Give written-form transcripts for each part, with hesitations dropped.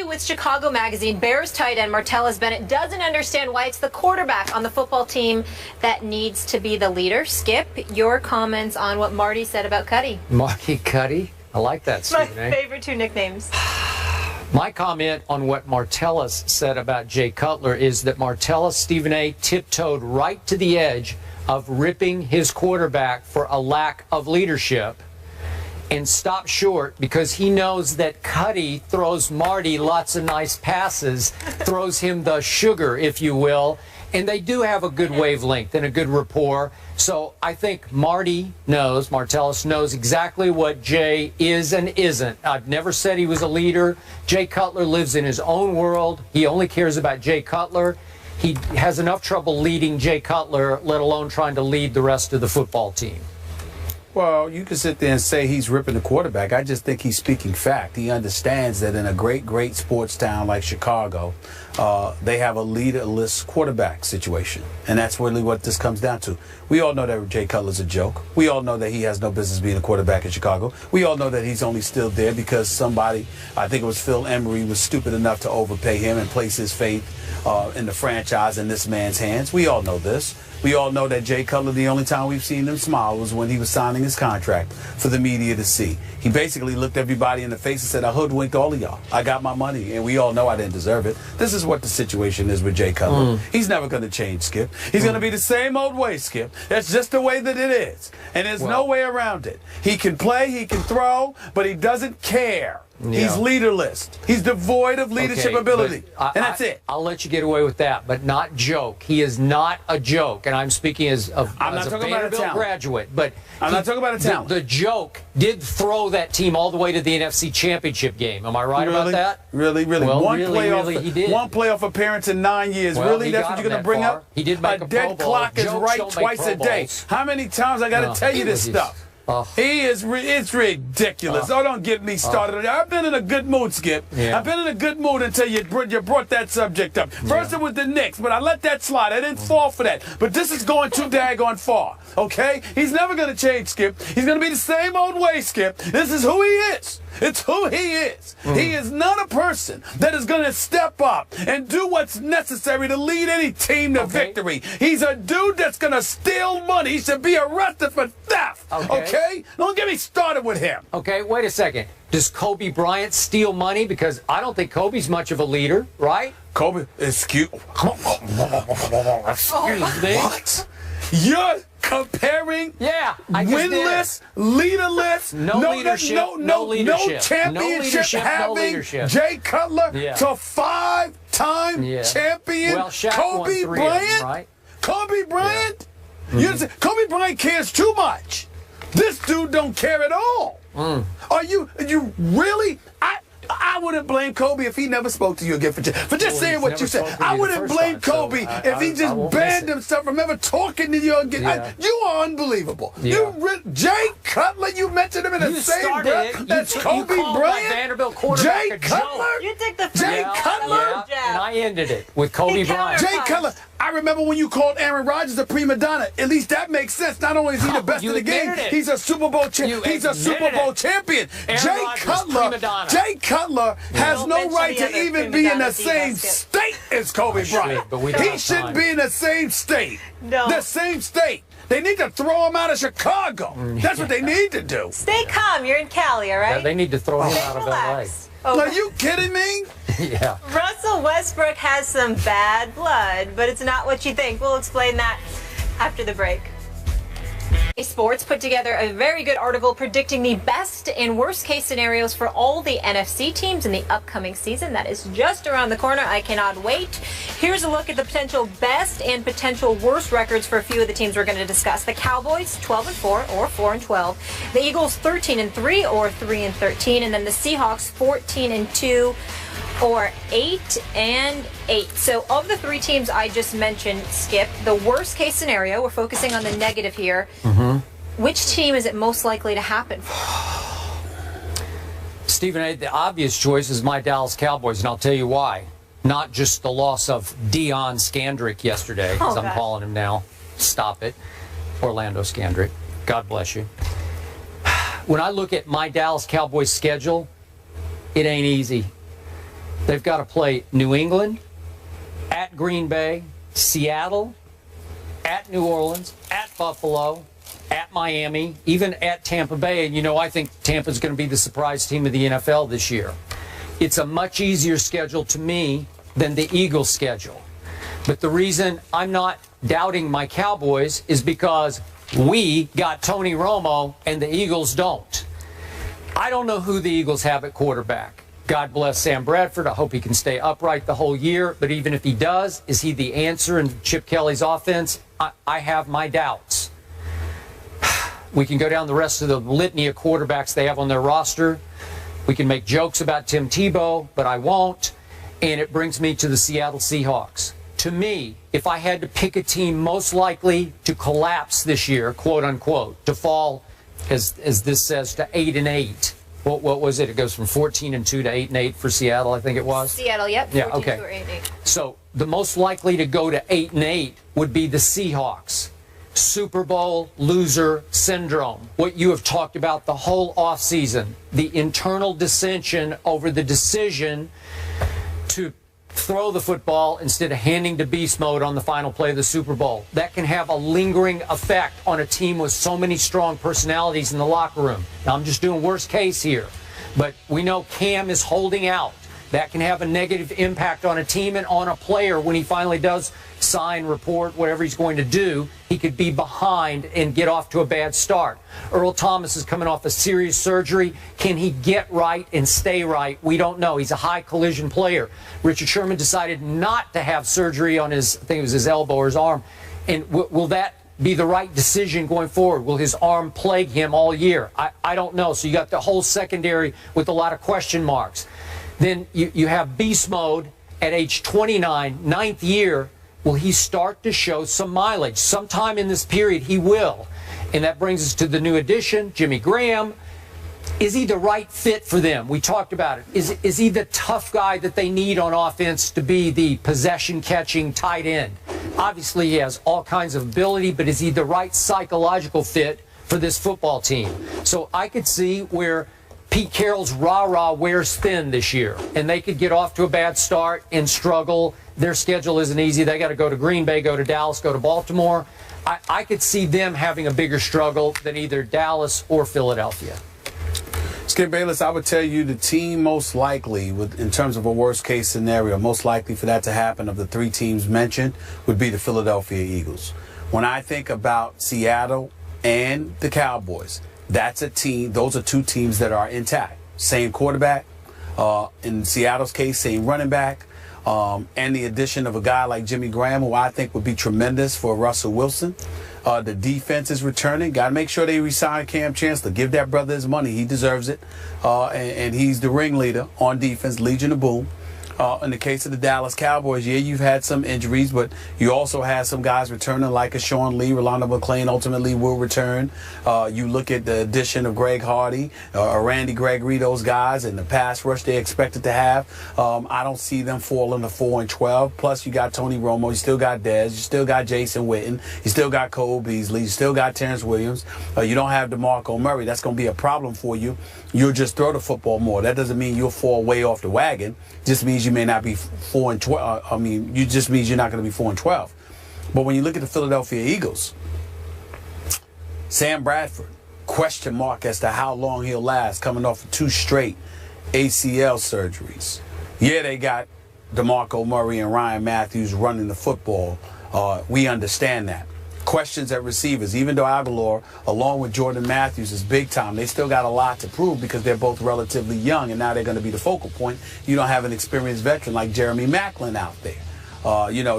with Chicago Magazine, Bears tight end Martellus Bennett doesn't understand why it's the quarterback on the football team that needs to be the leader. Skip, your comments on what Marty said about Cuddy. Marty Cuddy? I like that, Stephen My favorite two nicknames. My comment on what Martellus said about Jay Cutler is that Martellus, Stephen A., tiptoed right to the edge of ripping his quarterback for a lack of leadership and stopped short because he knows that Cuddy throws Marty lots of nice passes, throws him the sugar, if you will, and they do have a good wavelength and a good rapport. So I think Martellus knows exactly what Jay is and isn't. I've never said he was a leader. Jay Cutler lives in his own world. He only cares about Jay Cutler. He has enough trouble leading Jay Cutler, let alone trying to lead the rest of the football team. Well, you can sit there and say he's ripping the quarterback. I just think he's speaking fact. He understands that in a great sports town like Chicago, they have a leaderless quarterback situation. And that's really what this comes down to. We all know that Jay Cutler's a joke. We all know that he has no business being a quarterback in Chicago. We all know that he's only still there because somebody, I think it was Phil Emery, was stupid enough to overpay him and place his faith in the franchise in this man's hands. We all know this. We all know that Jay Cutler, the only time we've seen him smile was when he was signing his contract for the media to see. He basically looked everybody in the face and said, I hoodwinked all of y'all. I got my money, and we all know I didn't deserve it. This is what the situation is with Jay Cutler. He's never going to change, Skip. He's going to be the same old way, Skip. That's just the way that it is, and there's no way around it. He can play, he can throw, but he doesn't care. Yeah. He's leaderless. He's devoid of leadership ability. And that's it. I'll let you get away with that, but not joke. He is not a joke. And I'm speaking as a Vanderbilt graduate. But I'm not talking about a talent. The joke did throw that team all the way to the NFC Championship game. Am I right about that? Really? Well, one he did. One playoff appearance in 9 years. Well, really? That's what you're going to bring up? He did make a dead clock is right twice a day. How many times I got to tell you this stuff? It's ridiculous. Don't get me started. I've been in a good mood, Skip. I've been in a good mood until you brought that subject up. First it was the Knicks, but I let that slide. I didn't fall for that. But this is going too daggone far, okay? He's never going to change, Skip. He's going to be the same old way, Skip. This is who he is. It's who he is. He is not a person that is going to step up and do what's necessary to lead any team to victory. He's a dude that's going to steal money. He should be arrested for theft. Okay? Don't get me started with him. Okay, wait a second. Does Kobe Bryant steal money? Because I don't think Kobe's much of a leader, right? Kobe, excuse me. What? You're comparing winless, leaderless, no championship having Jay Cutler to five-time champion Kobe Bryant? Right? Kobe Bryant? Kobe Bryant cares too much. This dude don't care at all. Are you really? I wouldn't blame Kobe if he never spoke to you again for just saying what you said. I wouldn't blame Kobe if he just banned himself from ever talking to you again. You are unbelievable. Jay Cutler, you mentioned him in the same breath. That's Kobe Bryant. Vanderbilt Jay Cutler. You take the Jay Cutler. And I ended it with Kobe Bryant. Jay Cutler. I remember when you called Aaron Rodgers a prima donna. At least that makes sense. Not only is he the best in the game, he's a Super Bowl champion. He's a Super Bowl champion. Jay Cutler has no right to even be in the same state as Kobe Bryant. He shouldn't be in the same state. The same state. They need to throw him out of Chicago. That's what they need to do. Stay calm. You're in Cali, all right? Yeah, they need to throw him out of LA. Are you kidding me? Yeah. Russell Westbrook has some bad blood, but it's not what you think. We'll explain that after the break. Sports put together a very good article predicting the best and worst case scenarios for all the NFC teams in the upcoming season. That is just around the corner. I cannot wait. Here's a look at the potential best and potential worst records for a few of the teams we're going to discuss. The Cowboys 12-4 or 4-12. The Eagles 13-3 or 3-13, and then the Seahawks 14-2. Or 8-8. So of the three teams I just mentioned, Skip, the worst case scenario, we're focusing on the negative here. Which team is it most likely to happen for? Stephen, the obvious choice is my Dallas Cowboys, and I'll tell you why. Not just the loss of Deion Scandrick yesterday, as I'm calling him now. Stop it. Orlando Scandrick. God bless you. When I look at my Dallas Cowboys schedule, it ain't easy. They've got to play New England, at Green Bay, Seattle, at New Orleans, at Buffalo, at Miami, even at Tampa Bay. And, you know, I think Tampa's going to be the surprise team of the NFL this year. It's a much easier schedule to me than the Eagles' schedule. But the reason I'm not doubting my Cowboys is because we got Tony Romo and the Eagles don't. I don't know who the Eagles have at quarterback. God bless Sam Bradford. I hope he can stay upright the whole year. But even if he does, is he the answer in Chip Kelly's offense? I have my doubts. We can go down the rest of the litany of quarterbacks they have on their roster. We can make jokes about Tim Tebow, but I won't. And it brings me to the Seattle Seahawks. To me, if I had to pick a team most likely to collapse this year, quote unquote, to fall, as this says, to 8-8. What was it? It goes from 14-2 to 8-8 for Seattle, I think it was. Seattle, yep. Yeah, okay. 8-8. So the most likely to go to 8-8 would be the Seahawks. Super Bowl loser syndrome. What you have talked about the whole offseason. The internal dissension over the decision to throw the football instead of handing to beast mode on the final play of the Super Bowl. That can have a lingering effect on a team with so many strong personalities in the locker room. Now, I'm just doing worst case here, but we know Cam is holding out. That can have a negative impact on a team and on a player when he finally does sign, report, whatever he's going to do. He could be behind and get off to a bad start. Earl Thomas is coming off a serious surgery. Can he get right and stay right? We don't know. He's a high collision player. Richard Sherman decided not to have surgery on his, I think it was his elbow or his arm. And will that be the right decision going forward? Will his arm plague him all year? I don't know. So you got the whole secondary with a lot of question marks. Then you have beast mode at age 29, ninth year. Will he start to show some mileage? Sometime in this period, he will. And that brings us to the new addition, Jimmy Graham. Is he the right fit for them? We talked about it. Is he the tough guy that they need on offense to be the possession-catching tight end? Obviously, he has all kinds of ability, but is he the right psychological fit for this football team? So I could see where Pete Carroll's rah-rah wears thin this year, and they could get off to a bad start and struggle. Their schedule isn't easy. They got to go to Green Bay, go to Dallas, go to Baltimore. I could see them having a bigger struggle than either Dallas or Philadelphia. Skip Bayless, I would tell you the team most likely, in terms of a worst-case scenario, most likely for that to happen of the three teams mentioned would be the Philadelphia Eagles. When I think about Seattle and the Cowboys, that's a team. Those are two teams that are intact. Same quarterback. In Seattle's case, same running back. And the addition of a guy like Jimmy Graham, who I think would be tremendous for Russell Wilson. The defense is returning. Got to make sure they re-sign Cam Chancellor. Give that brother his money. He deserves it. And he's the ringleader on defense, Legion of Boom. In the case of the Dallas Cowboys, yeah, you've had some injuries, but you also had some guys returning like a Sean Lee. Rolando McClain ultimately will return. You look at the addition of Greg Hardy, Randy Gregory, those guys, and the pass rush they expected to have. I don't see them falling to 4-12. Plus, you got Tony Romo. You still got Dez. You still got Jason Witten. You still got Cole Beasley. You still got Terrence Williams. You don't have DeMarco Murray. That's going to be a problem for you. You'll just throw the football more. That doesn't mean you'll fall way off the wagon. Just means you may not be 4-12. It just means you're not going to be 4-12. But when you look at the Philadelphia Eagles, Sam Bradford, question mark as to how long he'll last, coming off of 2 straight ACL surgeries. Yeah, they got DeMarco Murray and Ryan Matthews running the football. We understand that. Questions at receivers, even though Aguilar, along with Jordan Matthews, is big time, they still got a lot to prove because they're both relatively young, and now they're going to be the focal point. You don't have an experienced veteran like Jeremy Maclin out there.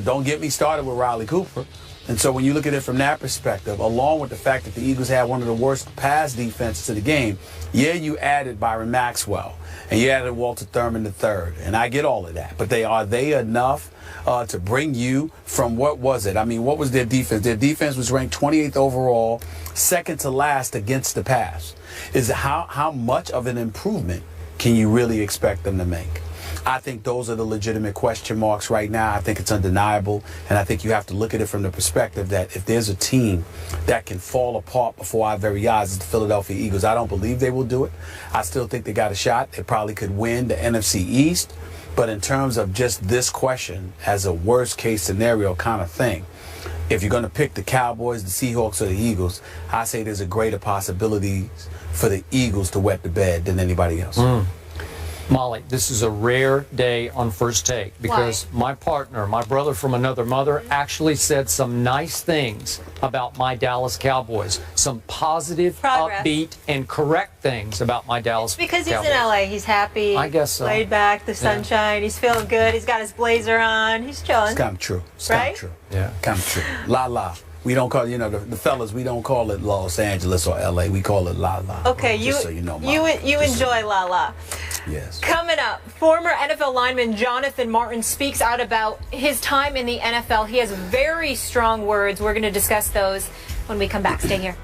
Don't get me started with Riley Cooper. And so when you look at it from that perspective, along with the fact that the Eagles had one of the worst pass defenses to the game, yeah, you added Byron Maxwell, and you added Walter Thurman III, and I get all of that. But are they enough to bring you from, what was it? I mean, what was their defense? Their defense was ranked 28th overall, second to last against the pass. How much of an improvement can you really expect them to make? I think those are the legitimate question marks right now. I think it's undeniable, and I think you have to look at it from the perspective that if there's a team that can fall apart before our very eyes, it's the Philadelphia Eagles. I don't believe they will do it. I still think they got a shot. They probably could win the NFC East. But in terms of just this question as a worst case scenario kind of thing, if you're going to pick the Cowboys, the Seahawks, or the Eagles, I say there's a greater possibility for the Eagles to wet the bed than anybody else. Molly, this is a rare day on First Take because my partner, my brother from another mother, actually said some nice things about my Dallas Cowboys. Some positive, upbeat, and correct things about my Dallas Cowboys. Because he's in LA. He's happy. I guess so. Laid back, the sunshine. He's feeling good. He's got his blazer on. He's chilling. It's kind of true. It's right? kind of true. Yeah. Kind of true. La La. We don't call, you know, the fellas, we don't call it Los Angeles or LA. We call it La La. Okay, just so you know, you enjoy La La. Yes. Coming up, former NFL lineman Jonathan Martin speaks out about his time in the NFL. He has very strong words. We're going to discuss those when we come back. Stay here.